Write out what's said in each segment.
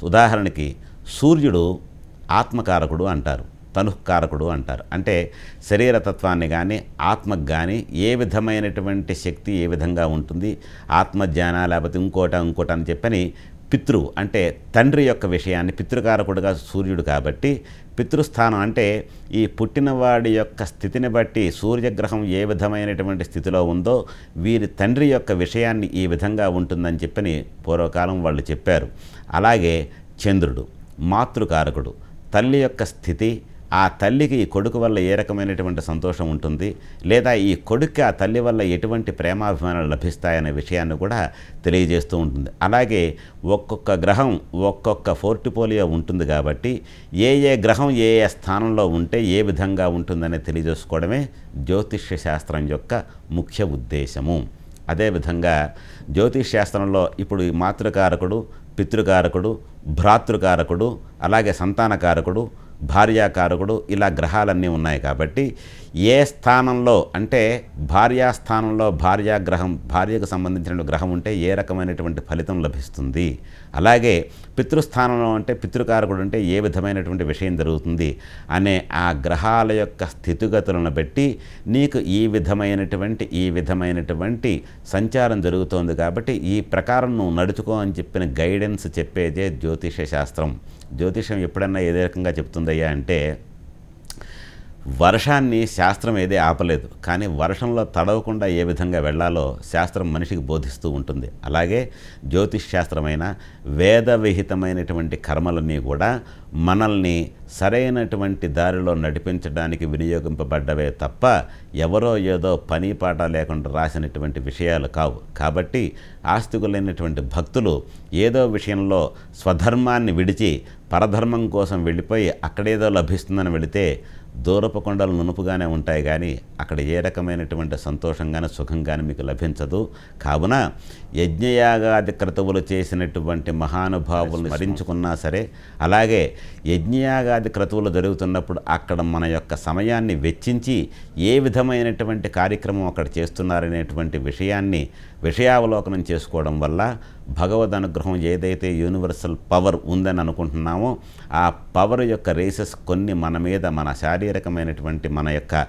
ఉదాహరణకి సూర్యుడు ఆత్మకారకుడు అంటారు, తనుకారకుడు అంటారు. అంటే శరీరతత్వాన్ని కానీ ఆత్మకు కానీ ఏ విధమైనటువంటి శక్తి ఏ విధంగా ఉంటుంది, ఆత్మజ్ఞాన లేకపోతే ఇంకోట అని చెప్పని పితృ అంటే తండ్రి యొక్క విషయాన్ని పితృకారకుడుగా సూర్యుడు కాబట్టి పితృస్థానం అంటే ఈ పుట్టినవాడి యొక్క స్థితిని బట్టి సూర్యగ్రహం ఏ విధమైనటువంటి స్థితిలో ఉందో వీరి తండ్రి యొక్క విషయాన్ని ఈ విధంగా ఉంటుందని చెప్పని పూర్వకాలం వాళ్ళు చెప్పారు. అలాగే చంద్రుడు మాతృకారకుడు, తల్లి యొక్క స్థితి, ఆ తల్లికి ఈ కొడుకు వల్ల ఏ రకమైనటువంటి సంతోషం ఉంటుంది, లేదా ఈ కొడుక్కి ఆ తల్లి వల్ల ఎటువంటి ప్రేమాభిమానాలు లభిస్తాయనే విషయాన్ని కూడా తెలియజేస్తూ ఉంటుంది. అలాగే ఒక్కొక్క గ్రహం ఒక్కొక్క పోర్ట్ఫోలియో ఉంటుంది కాబట్టి ఏ గ్రహం ఏ స్థానంలో ఉంటే ఏ విధంగా ఉంటుందనే తెలియజేసుకోవడమే జ్యోతిష్య శాస్త్రం యొక్క ముఖ్య ఉద్దేశము. అదేవిధంగా జ్యోతిష్ శాస్త్రంలో ఇప్పుడు ఈ మాతృకారకుడు, పితృకారకుడు, భ్రాతృకారకుడు, అలాగే సంతానకారకుడు, భార్యాకారకుడు ఇలా గ్రహాలన్నీ ఉన్నాయి కాబట్టి ఏ స్థానంలో అంటే భార్యాస్థానంలో భార్యాగ్రహం భార్యకు సంబంధించిన గ్రహం ఉంటే ఏ రకమైనటువంటి ఫలితం లభిస్తుంది, అలాగే పితృస్థానంలో అంటే పితృకారకుడు అంటే ఏ విధమైనటువంటి విషయం జరుగుతుంది అనే ఆ గ్రహాల యొక్క స్థితిగతులను బట్టి నీకు ఈ విధమైనటువంటి సంచారం జరుగుతోంది కాబట్టి ఈ ప్రకారం నువ్వు నడుచుకో అని చెప్పిన గైడెన్స్ చెప్పేదే జ్యోతిష శాస్త్రం. జ్యోతిషం ఎప్పుడన్నా ఏదే రకంగా చెప్తుందయ్యా అంటే వర్షాన్ని శాస్త్రం ఏదే ఆపలేదు, కానీ వర్షంలో తడవకుండా ఏ విధంగా వెళ్ళాలో శాస్త్రం మనిషికి బోధిస్తూ ఉంటుంది. అలాగే జ్యోతిష్ శాస్త్రమైన వేద విహితమైనటువంటి కర్మలన్నీ కూడా మనల్ని సరైనటువంటి దారిలో నడిపించడానికి వినియోగింపబడ్డవే తప్ప ఎవరో ఏదో పని పాట లేకుండా రాసినటువంటి విషయాలు కావు. కాబట్టి ఆస్తికులైనటువంటి భక్తులు ఏదో విషయంలో స్వధర్మాన్ని విడిచి పరధర్మం కోసం వెళ్ళిపోయి అక్కడేదో లభిస్తుందని వెళితే దూరపు కొండలు నునుపుగానే ఉంటాయి, కానీ అక్కడ ఏ రకమైనటువంటి సంతోషం కానీ సుఖం కానీ మీకు లభించదు. కావున యజ్ఞయాగాది క్రతువులు చేసినటువంటి మహానుభావులను స్మరించుకున్నా సరే, అలాగే యజ్ఞయాగాది క్రతువులు జరుగుతున్నప్పుడు అక్కడ మన యొక్క సమయాన్ని వెచ్చించి ఏ విధమైనటువంటి కార్యక్రమం అక్కడ చేస్తున్నారనేటువంటి విషయావలోకనం చేసుకోవడం వల్ల భగవద్ అనుగ్రహం ఏదైతే యూనివర్సల్ పవర్ ఉందని అనుకుంటున్నామో ఆ పవర్ యొక్క రేసెస్ కొన్ని మన మీద మన శారీరకమైనటువంటి మన యొక్క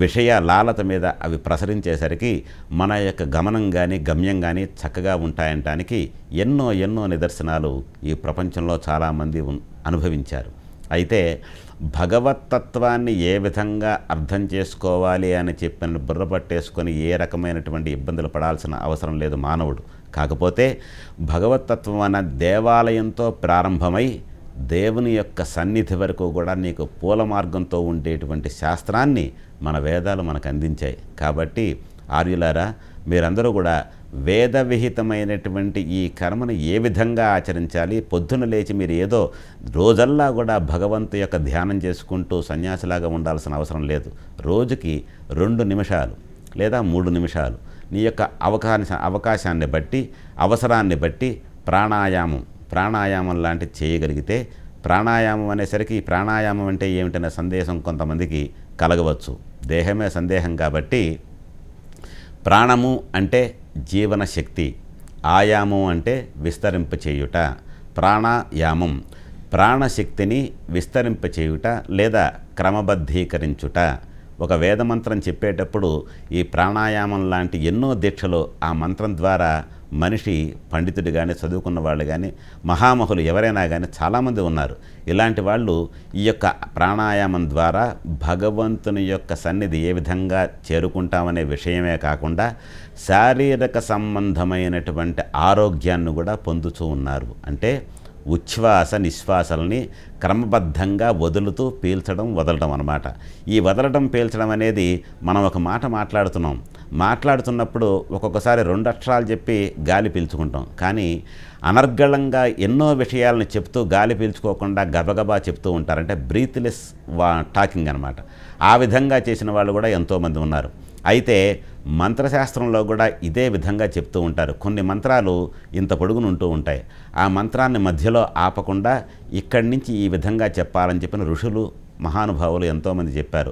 విషయ లాలత మీద అవి ప్రసరించేసరికి మన యొక్క గమనం కానీ గమ్యం కానీ చక్కగా ఉంటాయంటానికి ఎన్నో నిదర్శనాలు ఈ ప్రపంచంలో చాలామంది అనుభవించారు. అయితే భగవత్తత్వాన్ని ఏ విధంగా అర్థం చేసుకోవాలి అని చెప్పిన బుర్రపట్టేసుకొని ఏ రకమైనటువంటి ఇబ్బందులు పడాల్సిన అవసరం లేదు మానవుడు. కాకపోతే భగవత్తత్వం అన్న దేవాలయంతో ప్రారంభమై దేవుని యొక్క సన్నిధి వరకు కూడా నీకు పూల మార్గంతో ఉండేటువంటి శాస్త్రాన్ని మన వేదాలు మనకు అందించాయి. కాబట్టి ఆర్యులారా, మీరందరూ కూడా వేద విహితమైనటువంటి ఈ కర్మను ఏ విధంగా ఆచరించాలి, పొద్దున లేచి మీరు ఏదో రోజల్లా కూడా భగవంతు యొక్క ధ్యానం చేసుకుంటూ సన్యాసిలాగా ఉండాల్సిన అవసరం లేదు. రోజుకి 2 నిమిషాలు లేదా 3 నిమిషాలు నీ యొక్క అవకాశాన్ని బట్టి అవసరాన్ని బట్టి ప్రాణాయామం లాంటిది చేయగలిగితే, ప్రాణాయామం అనేసరికి ప్రాణాయామం అంటే ఏమిటనే సందేహం కొంతమందికి కలగవచ్చు. దేహమే సందేహం కాబట్టి ప్రాణము అంటే జీవన శక్తి, ఆయామం అంటే విస్తరింపచేయుట. ప్రాణాయామం ప్రాణశక్తిని విస్తరింపచేయుట లేదా క్రమబద్ధీకరించుట. ఒక వేదమంత్రం చెప్పేటప్పుడు ఈ ప్రాణాయామం లాంటి ఎన్నో దీక్షలు ఆ మంత్రం ద్వారా మనిషి పండితుడు కానీ చదువుకున్న వాళ్ళు కానీ మహామహులు ఎవరైనా కానీ చాలామంది ఉన్నారు. ఇలాంటి వాళ్ళు ఈ యొక్క ప్రాణాయామం ద్వారా భగవంతుని యొక్క సన్నిధి ఏ విధంగా చేరుకుంటామనే విషయమే కాకుండా శారీరక సంబంధమైనటువంటి ఆరోగ్యాన్ని కూడా పొందుతూ ఉన్నారు. అంటే ఉచ్ఛ్వాస నిశ్వాసాలని క్రమబద్ధంగా వదులుతూ పీల్చడం వదలడం అన్నమాట. ఈ వదలడం పీల్చడం అనేది మనం ఒక మాట మాట్లాడుతున్నప్పుడు ఒక్కొక్కసారి 2 అక్షరాలు చెప్పి గాలి పీల్చుకుంటాం, కానీ అనర్గళంగా ఎన్నో విషయాలను చెప్తూ గాలి పీల్చుకోకుండా గబగబా చెప్తూ ఉంటారు. అంటే బ్రీత్లెస్ టాకింగ్ అన్నమాట. ఆ విధంగా చేసిన వాళ్ళు కూడా ఎంతోమంది ఉన్నారు. అయితే మంత్రశాస్త్రంలో కూడా ఇదే విధంగా చెప్తూ ఉంటారు. కొన్ని మంత్రాలు ఇంత పొడుగును ఉంటూ ఉంటాయి. ఆ మంత్రాన్ని మధ్యలో ఆపకుండా ఇక్కడి నుంచి ఈ విధంగా చెప్పాలని చెప్పిన ఋషులు మహానుభావులు ఎంతోమంది చెప్పారు.